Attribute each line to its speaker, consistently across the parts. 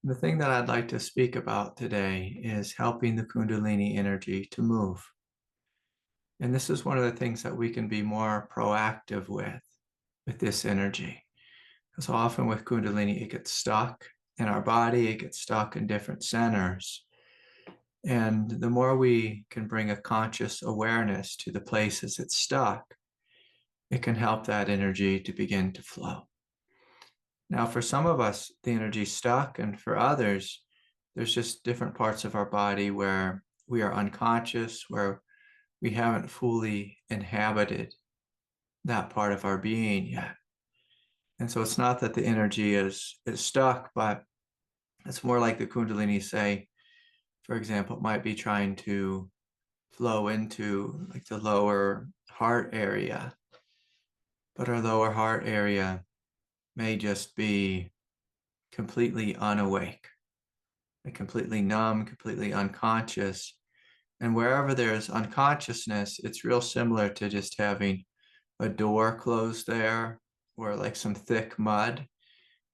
Speaker 1: The thing that I'd like to speak about today is helping the Kundalini energy to move. And this is one of the things that we can be more proactive with this energy. Because often with Kundalini, it gets stuck in our body, it gets stuck in different centers. And the more we can bring a conscious awareness to the places it's stuck, it can help that energy to begin to flow. Now, for some of us, the energy's stuck, and for others, there's just different parts of our body where we are unconscious, where we haven't fully inhabited that part of our being yet. And so it's not that the energy is stuck, but it's more like the Kundalini, say, for example, it might be trying to flow into like the lower heart area, but our lower heart area may just be completely unawake, like completely numb, completely unconscious. And wherever there's unconsciousness, it's real similar to just having a door closed there or like some thick mud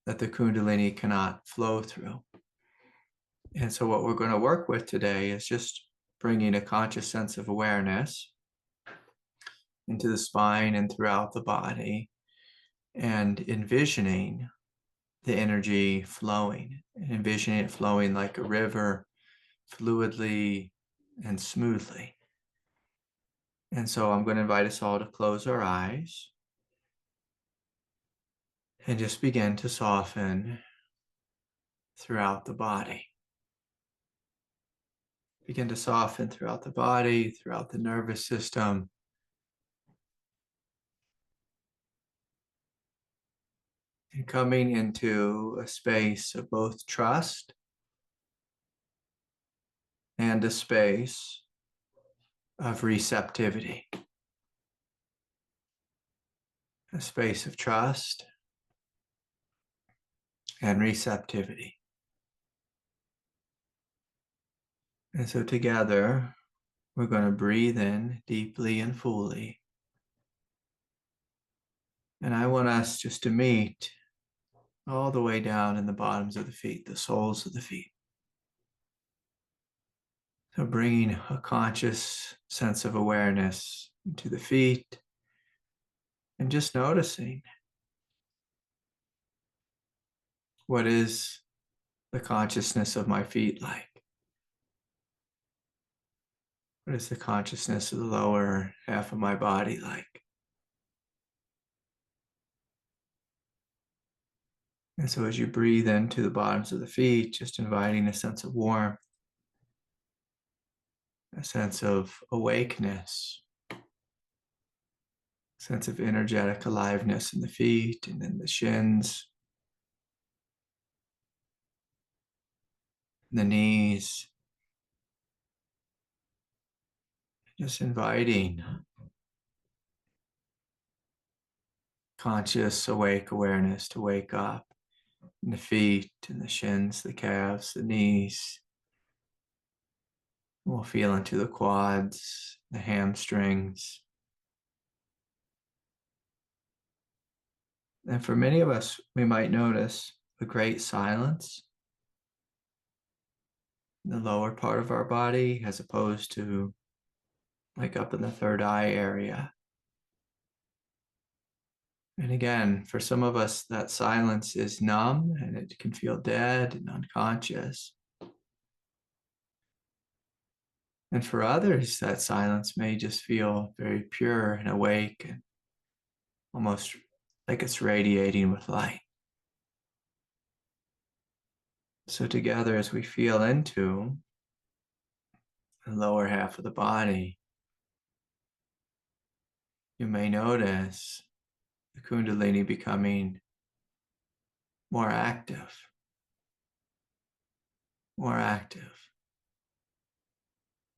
Speaker 1: that the Kundalini cannot flow through. And so what we're going to work with today is just bringing a conscious sense of awareness into the spine and throughout the body and envisioning the energy flowing, and envisioning it flowing like a river, fluidly and smoothly. And so I'm going to invite us all to close our eyes and just begin to soften throughout the body. Begin to soften throughout the body, throughout the nervous system. And coming into a space of both trust and a space of receptivity. A space of trust and receptivity. And so together, we're going to breathe in deeply and fully. And I want us just to meet all the way down in the bottoms of the feet, the soles of the feet. So bringing a conscious sense of awareness into the feet and just noticing what is the consciousness of my feet like? What is the consciousness of the lower half of my body like? And so as you breathe into the bottoms of the feet, just inviting a sense of warmth, a sense of awakeness, a sense of energetic aliveness in the feet and then the shins, the knees. Just inviting conscious, awake awareness to wake up in the feet and the shins, the calves, the knees. We'll feel into the quads, the hamstrings. And for many of us, we might notice a great silence in the lower part of our body as opposed to like up in the third eye area. And again, for some of us, that silence is numb and it can feel dead and unconscious. And for others, that silence may just feel very pure and awake and almost like it's radiating with light. So together, as we feel into the lower half of the body, you may notice the Kundalini becoming more active, more active.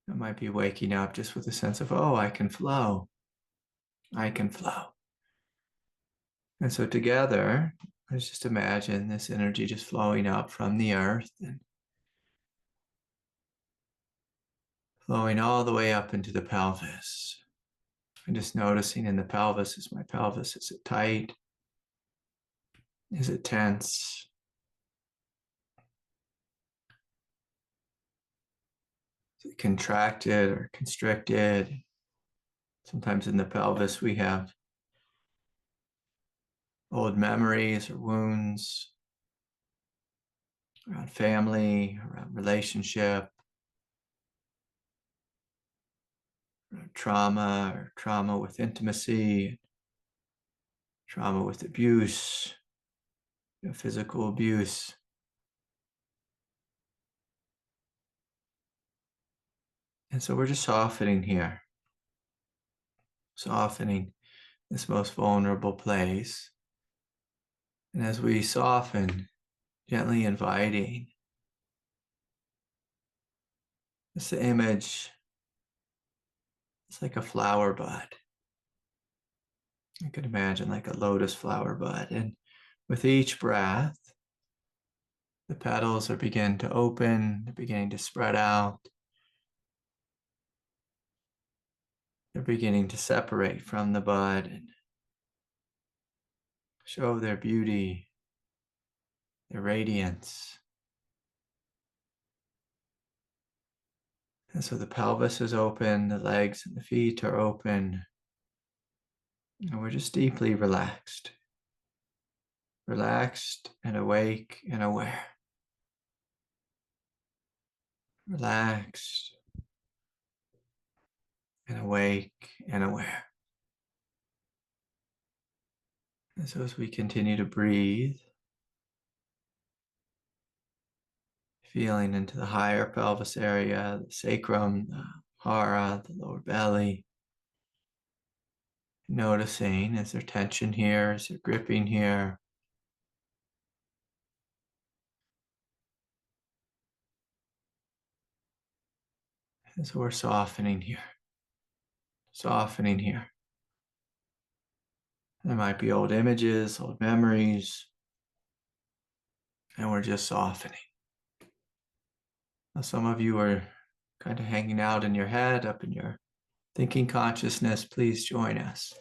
Speaker 1: It might be waking up just with a sense of, oh, I can flow. I can flow. And so together, let's just imagine this energy just flowing up from the earth and flowing all the way up into the pelvis. And just noticing in the pelvis, is my pelvis, is it tight? Is it tense? contracted or constricted. Sometimes in the pelvis we have old memories or wounds around family, around relationship, around trauma or trauma with intimacy, trauma with abuse, physical abuse. And so we're just softening here, softening this most vulnerable place. And as we soften, gently inviting, it's the image, it's like a flower bud. You could imagine like a lotus flower bud. And with each breath, the petals are beginning to open, they're beginning to spread out. They're beginning to separate from the bud and show their beauty, their radiance. And so the pelvis is open, the legs and the feet are open, and we're just deeply relaxed. Relaxed and awake and aware. Relaxed and awake and aware. And so as we continue to breathe, feeling into the higher pelvis area, the sacrum, the hara, the lower belly, noticing, is there tension here? Is there gripping here? And so we're softening here. Softening here. There might be old images, old memories, and we're just softening. Now, some of you are kind of hanging out in your head, up in your thinking consciousness. Please join us.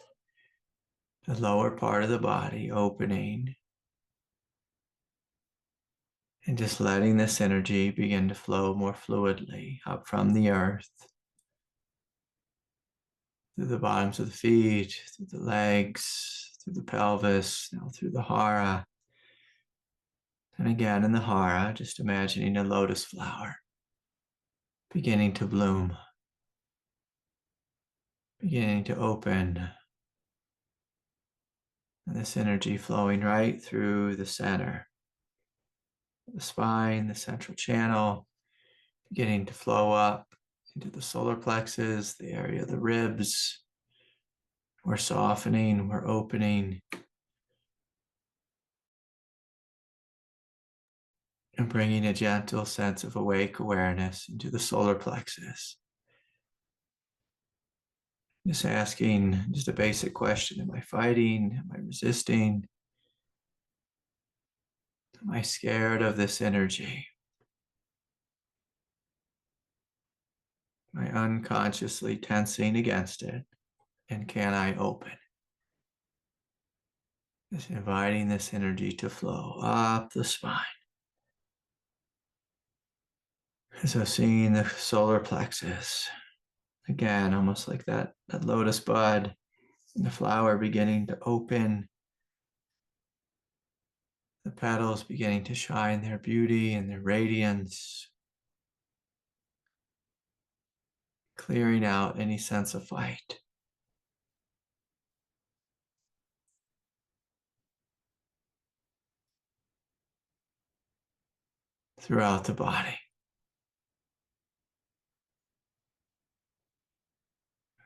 Speaker 1: The lower part of the body opening and just letting this energy begin to flow more fluidly up from the earth, through the bottoms of the feet, through the legs, through the pelvis, now through the hara. And again in the hara, just imagining a lotus flower beginning to bloom, beginning to open. And this energy flowing right through the center, the spine, the central channel, beginning to flow up into the solar plexus, the area of the ribs. We're softening, we're opening, and bringing a gentle sense of awake awareness into the solar plexus. Just asking just a basic question. Am I fighting? Am I resisting? Am I scared of this energy? Am I unconsciously tensing against it? And can I open? Just inviting this energy to flow up the spine. So seeing the solar plexus, again, almost like that lotus bud, and the flower beginning to open, the petals beginning to shine their beauty and their radiance, clearing out any sense of fight. Throughout the body.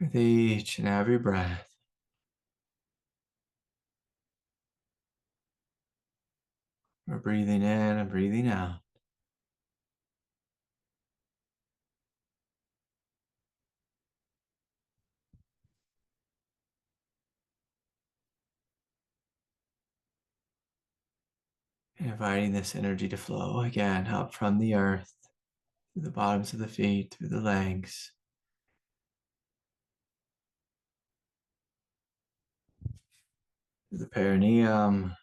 Speaker 1: With each and every breath, we're breathing in and breathing out. And inviting this energy to flow again up from the earth, through the bottoms of the feet, through the legs, through the perineum,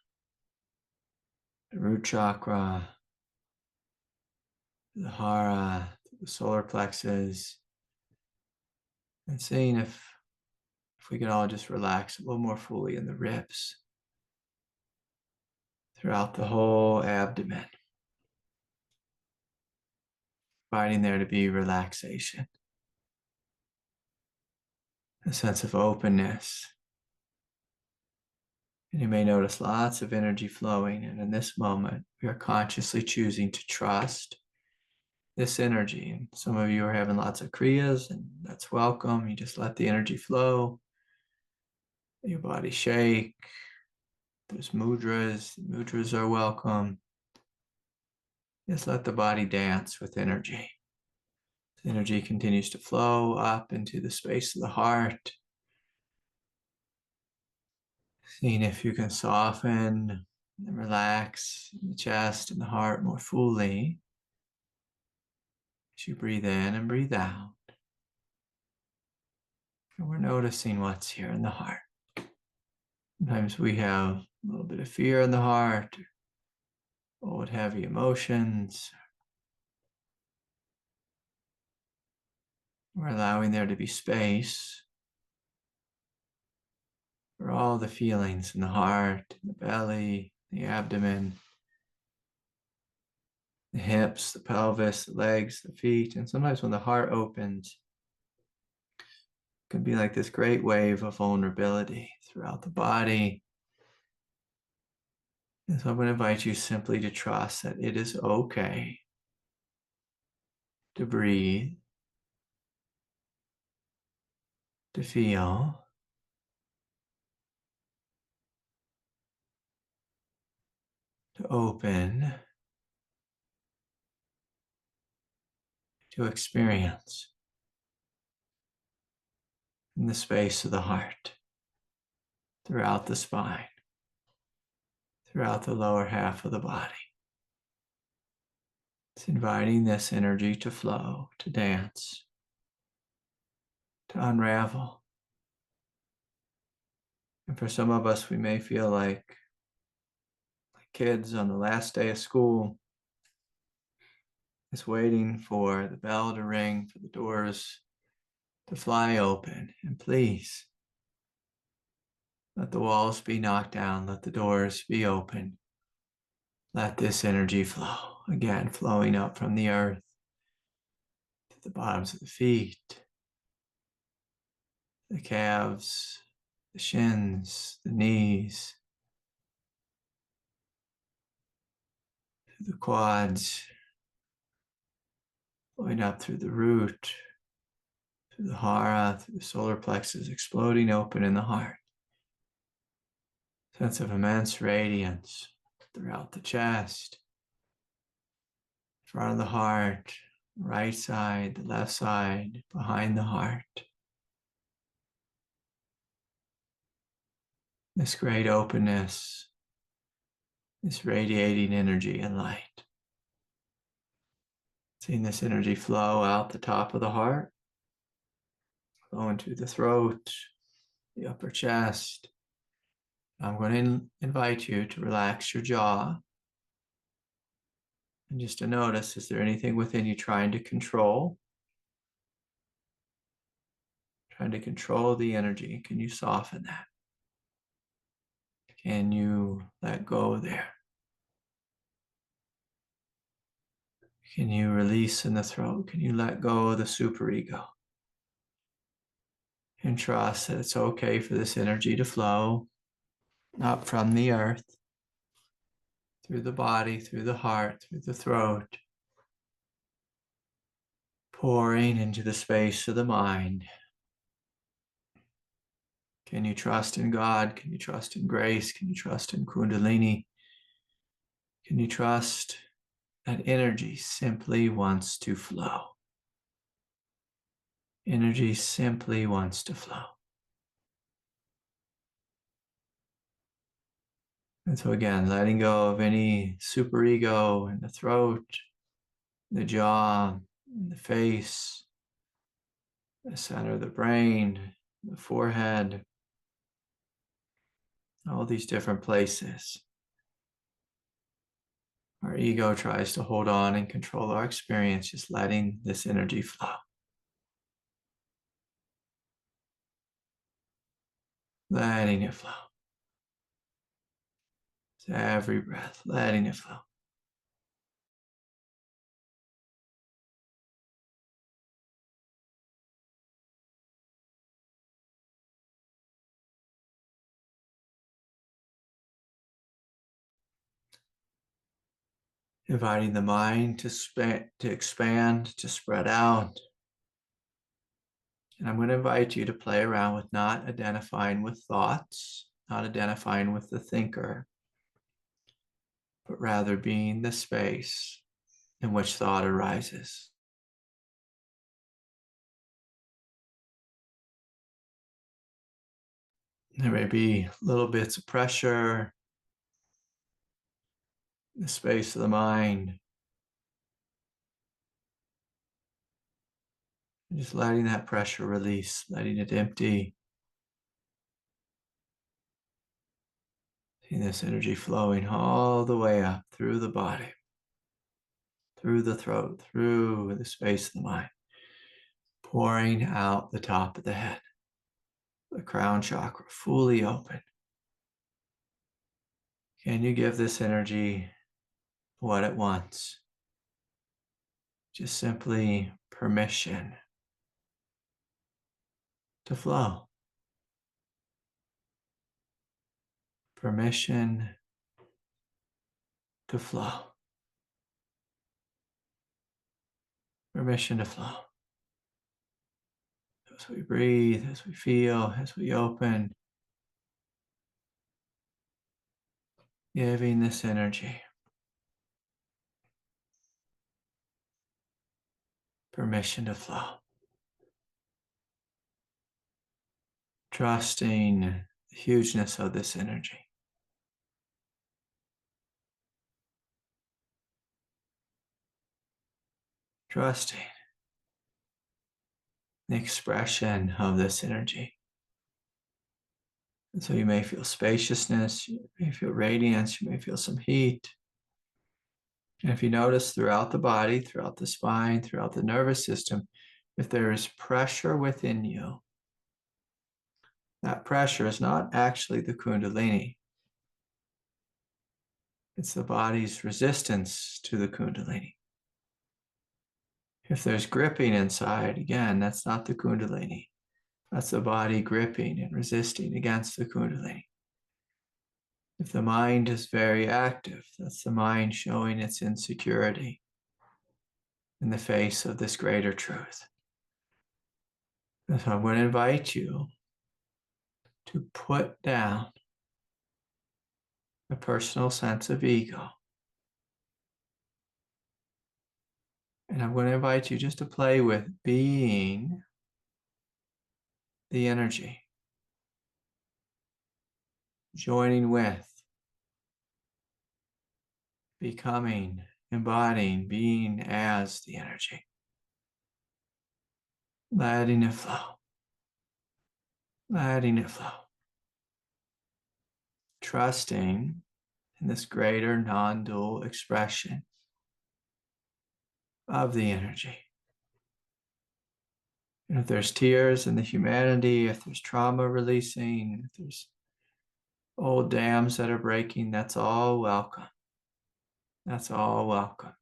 Speaker 1: the root chakra, the hara, the solar plexus, and seeing if we can all just relax a little more fully in the ribs throughout the whole abdomen, finding there to be relaxation, a sense of openness. And you may notice lots of energy flowing. And in this moment, we are consciously choosing to trust this energy. And some of you are having lots of kriyas, and that's welcome. You just let the energy flow, your body shake. There's mudras. Mudras are welcome. Just let the body dance with energy. The energy continues to flow up into the space of the heart. Seeing if you can soften and relax the chest and the heart more fully as you breathe in and breathe out. And we're noticing what's here in the heart. Sometimes we have a little bit of fear in the heart, old heavy emotions. We're allowing there to be space for all the feelings in the heart, the belly, the abdomen, the hips, the pelvis, the legs, the feet. And sometimes when the heart opens, it can be like this great wave of vulnerability throughout the body. And so I'm going to invite you simply to trust that it is okay to breathe, to feel, to open, to experience in the space of the heart, throughout the spine, throughout the lower half of the body. It's inviting this energy to flow, to dance, to unravel. And for some of us, we may feel like kids on the last day of school, is waiting for the bell to ring, for the doors to fly open. And please, let the walls be knocked down. Let the doors be open. Let this energy flow. Again, flowing up from the earth to the bottoms of the feet, the calves, the shins, the knees, the quads, flowing up through the root, through the hara, through the solar plexus, exploding open in the heart. Sense of immense radiance throughout the chest, front of the heart, right side, the left side, behind the heart. This great openness, this radiating energy and light. Seeing this energy flow out the top of the heart, flow into the throat, the upper chest. I'm going to invite you to relax your jaw. And just to notice, is there anything within you trying to control? Trying to control the energy. Can you soften that? Can you let go there? Can you release in the throat? Can you let go of the superego? And trust that it's okay for this energy to flow up from the earth, through the body, through the heart, through the throat, pouring into the space of the mind. Can you trust in God? Can you trust in grace? Can you trust in Kundalini? Can you trust that energy simply wants to flow? Energy simply wants to flow. And so again, letting go of any superego in the throat, the jaw, the face, the center of the brain, the forehead, all these different places. Our ego tries to hold on and control our experience, just letting this energy flow. Letting it flow. To every breath, letting it flow. Inviting the mind to expand, to spread out. And I'm going to invite you to play around with not identifying with thoughts, not identifying with the thinker, but rather being the space in which thought arises. There may be little bits of pressure in the space of the mind. Just letting that pressure release, letting it empty. Seeing this energy flowing all the way up through the body, through the throat, through the space of the mind, pouring out the top of the head, the crown chakra fully open. Can you give this energy what it wants? Just simply permission to flow. Permission to flow. Permission to flow. As we breathe, as we feel, as we open, giving this energy permission to flow. Trusting the hugeness of this energy. Trusting the expression of this energy. And so you may feel spaciousness, you may feel radiance, you may feel some heat. And if you notice throughout the body, throughout the spine, throughout the nervous system, if there is pressure within you, that pressure is not actually the Kundalini. It's the body's resistance to the Kundalini. If there's gripping inside, again, that's not the Kundalini. That's the body gripping and resisting against the Kundalini. If the mind is very active, that's the mind showing its insecurity in the face of this greater truth. And so I'm going to invite you to put down a personal sense of ego. And I'm going to invite you just to play with being the energy, joining with, becoming, embodying, being as the energy, letting it flow, letting it flow, trusting in this greater non-dual expression of the energy. And if there's tears in the humanity, if there's trauma releasing, if there's old dams that are breaking, that's all welcome. That's all welcome.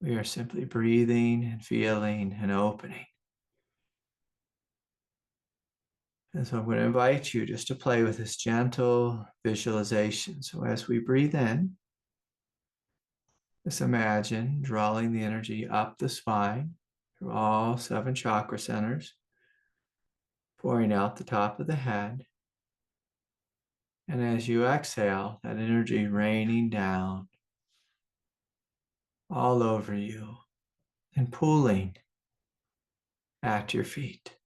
Speaker 1: We are simply breathing and feeling and opening. And so I'm going to invite you just to play with this gentle visualization. So as we breathe in, just imagine drawing the energy up the spine through all 7 chakra centers, pouring out the top of the head. And as you exhale, that energy raining down all over you and pooling at your feet.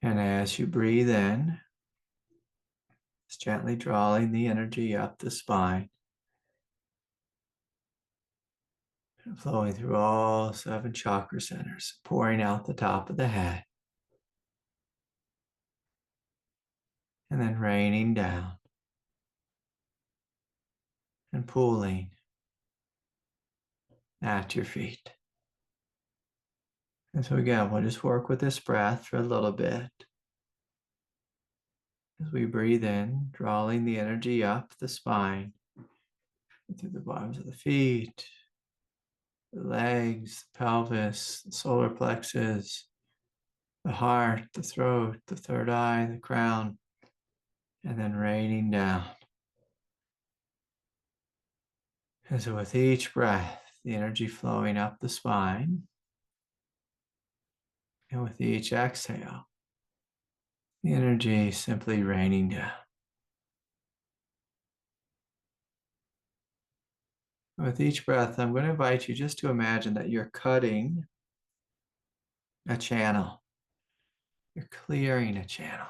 Speaker 1: And as you breathe in, just gently drawing the energy up the spine, flowing through all 7 chakra centers, pouring out the top of the head, and then raining down and pooling at your feet. And so again, we'll just work with this breath for a little bit. As we breathe in, drawing the energy up the spine, through the bottoms of the feet, the legs, the pelvis, the solar plexus, the heart, the throat, the third eye, the crown, and then raining down. And so with each breath, the energy flowing up the spine, and with each exhale, the energy simply raining down. With each breath, I'm going to invite you just to imagine that you're cutting a channel. You're clearing a channel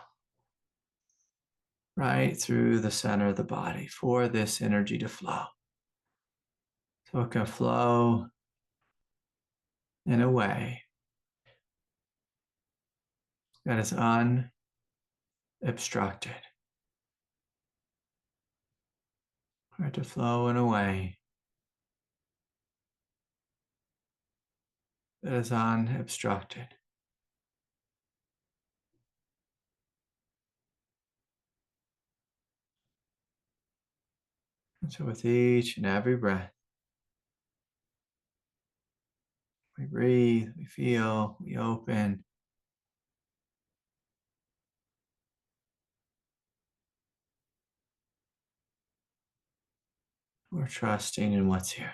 Speaker 1: right through the center of the body for this energy to flow. So it can flow in a way that is unobstructed, or to flow in a way that is unobstructed. And so with each and every breath, we breathe, we feel, we open. We're trusting in what's here.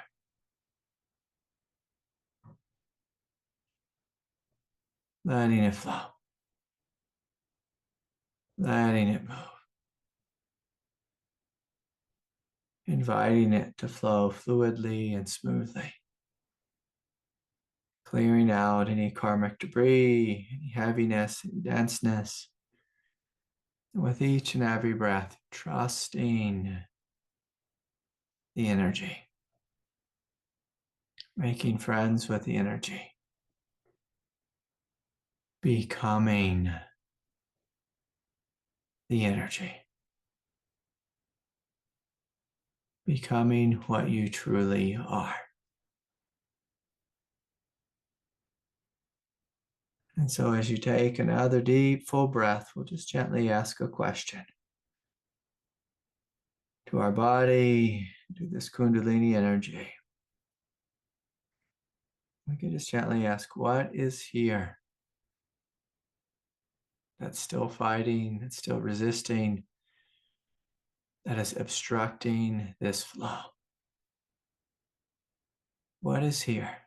Speaker 1: Letting it flow. Letting it move. Inviting it to flow fluidly and smoothly. Clearing out any karmic debris, any heaviness, any denseness. And with each and every breath, trusting the energy. Making friends with the energy. Becoming the energy. Becoming what you truly are. And so as you take another deep, full breath, we'll just gently ask a question to our body, to this Kundalini energy. We can just gently ask, what is here that's still fighting, that's still resisting, that is obstructing this flow? What is here?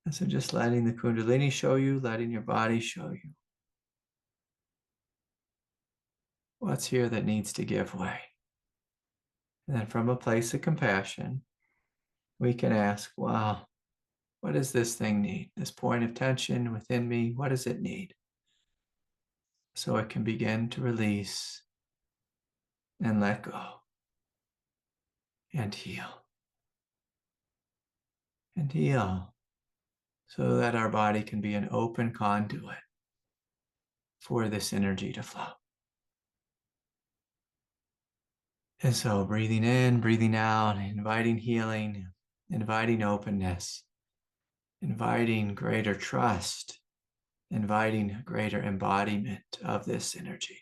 Speaker 1: And so just letting the Kundalini show you, letting your body show you what's here that needs to give way. And then from a place of compassion, we can ask, wow, what does this thing need? This point of tension within me, what does it need? So it can begin to release and let go and heal. And heal so that our body can be an open conduit for this energy to flow. And so breathing in, breathing out, inviting healing, inviting openness, inviting greater trust, inviting greater embodiment of this energy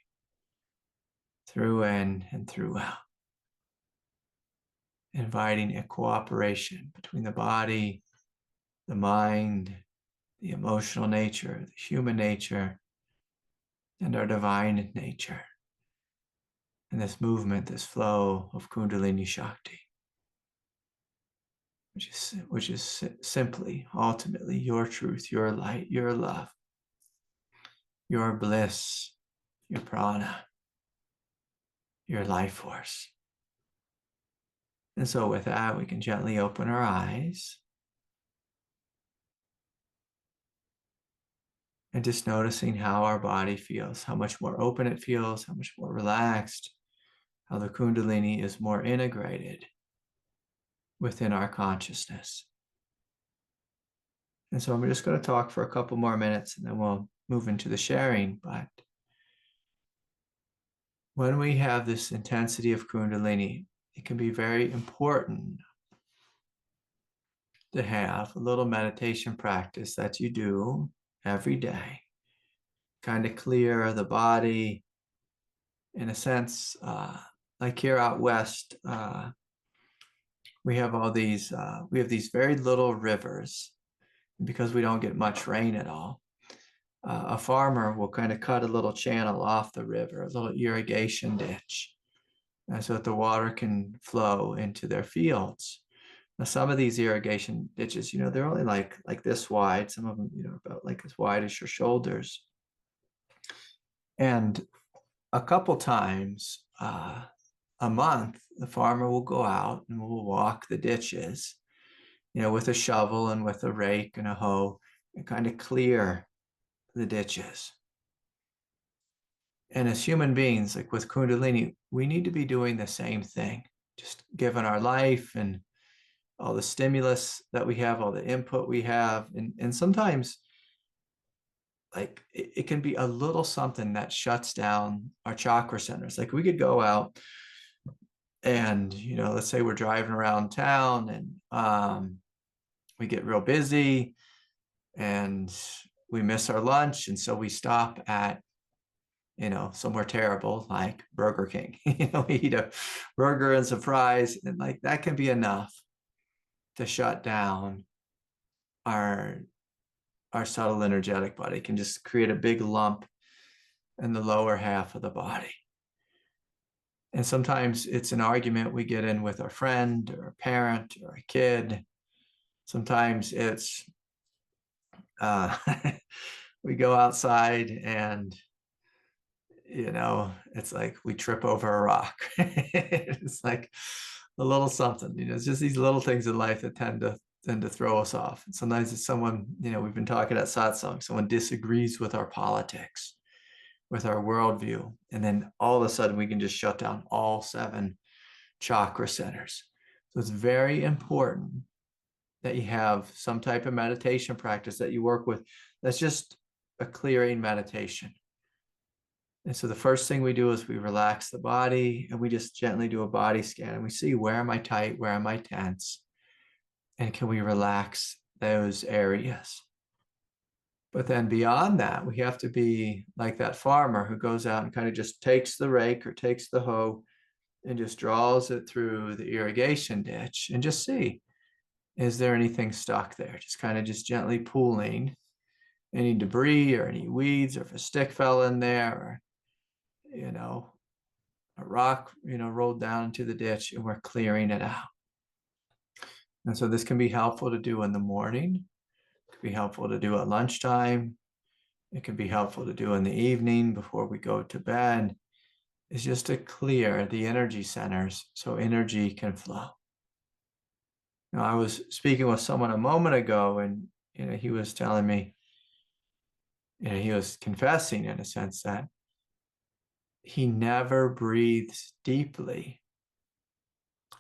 Speaker 1: through in and through out. Inviting a cooperation between the body, the mind, the emotional nature, the human nature, and our divine nature. And this movement, this flow of Kundalini Shakti, which is simply, ultimately, your truth, your light, your love, your bliss, your prana, your life force. And so with that, we can gently open our eyes and just noticing how our body feels, how much more open it feels, how much more relaxed, how the Kundalini is more integrated within our consciousness. And so I'm just going to talk for a couple more minutes and then we'll move into the sharing. But when we have this intensity of Kundalini, it can be very important to have a little meditation practice that you do every day, kind of clear the body. In a sense, like here out west, we have these very little rivers. Because we don't get much rain at all, a farmer will kind of cut a little channel off the river, a little irrigation ditch, so that the water can flow into their fields. Now, some of these irrigation ditches, they're only like this wide. Some of them, about like as wide as your shoulders. And a couple times a month, the farmer will go out and will walk the ditches, with a shovel and with a rake and a hoe, and kind of clear the ditches. And as human beings, like with Kundalini, we need to be doing the same thing, just given our life and all the stimulus that we have, all the input we have. And sometimes like it can be a little something that shuts down our chakra centers. Like we could go out and, let's say we're driving around town and we get real busy and we miss our lunch. And so we stop at, somewhere terrible like Burger King. We eat a burger and some fries, and like that can be enough to shut down our subtle energetic body. It can just create a big lump in the lower half of the body. And sometimes it's an argument we get in with our friend or a parent or a kid. Sometimes it's we go outside and it's like we trip over a rock. It's like a little something, it's just these little things in life that tend to throw us off. And sometimes it's someone, we've been talking at satsang, someone disagrees with our politics, with our worldview. And then all of a sudden we can just shut down all 7 chakra centers. So it's very important that you have some type of meditation practice that you work with. That's just a clearing meditation. And so the first thing we do is we relax the body and we just gently do a body scan and we see, where am I tight? Where am I tense? And can we relax those areas? But then beyond that, we have to be like that farmer who goes out and kind of just takes the rake or takes the hoe and just draws it through the irrigation ditch and just see, is there anything stuck there? Just kind of just gently pulling any debris or any weeds, or if a stick fell in there, or a rock, rolled down into the ditch, and we're clearing it out. And so this can be helpful to do in the morning. It can be helpful to do at lunchtime. It can be helpful to do in the evening before we go to bed. It's just to clear the energy centers so energy can flow. I was speaking with someone a moment ago, and he was telling me, he was confessing in a sense that he never breathes deeply,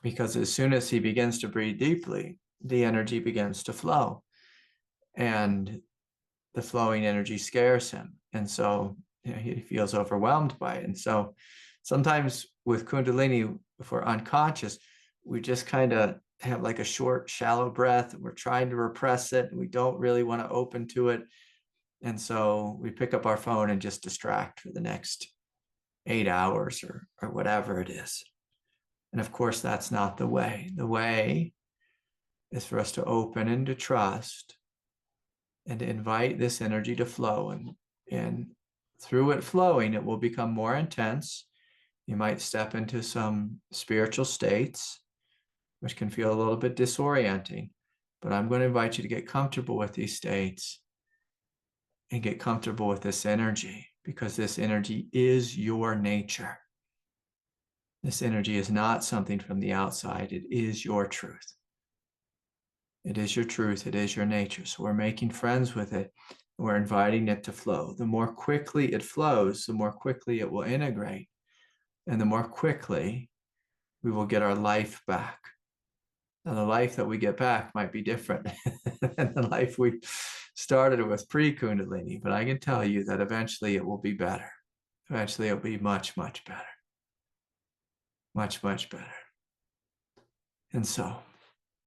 Speaker 1: because as soon as he begins to breathe deeply, the energy begins to flow, and the flowing energy scares him. And so he feels overwhelmed by it. And so sometimes with Kundalini, if we're unconscious, we just kind of have like a short, shallow breath, and we're trying to repress it, and we don't really want to open to it. And so we pick up our phone and just distract for the next 8 hours or whatever it is. And of course, that's not the way. The way is for us to open and to trust and to invite this energy to flow. And through it flowing, it will become more intense. You might step into some spiritual states, which can feel a little bit disorienting. But I'm going to invite you to get comfortable with these states and get comfortable with this energy, because this energy is your nature. This energy is not something from the outside. It is your truth. It is your truth. It is your nature. So we're making friends with it. And we're inviting it to flow. The more quickly it flows, the more quickly it will integrate. And the more quickly we will get our life back. Now, the life that we get back might be different than the life we started with pre-Kundalini, but I can tell you that eventually it will be better. Eventually it'll be much, much better. much, much better. And so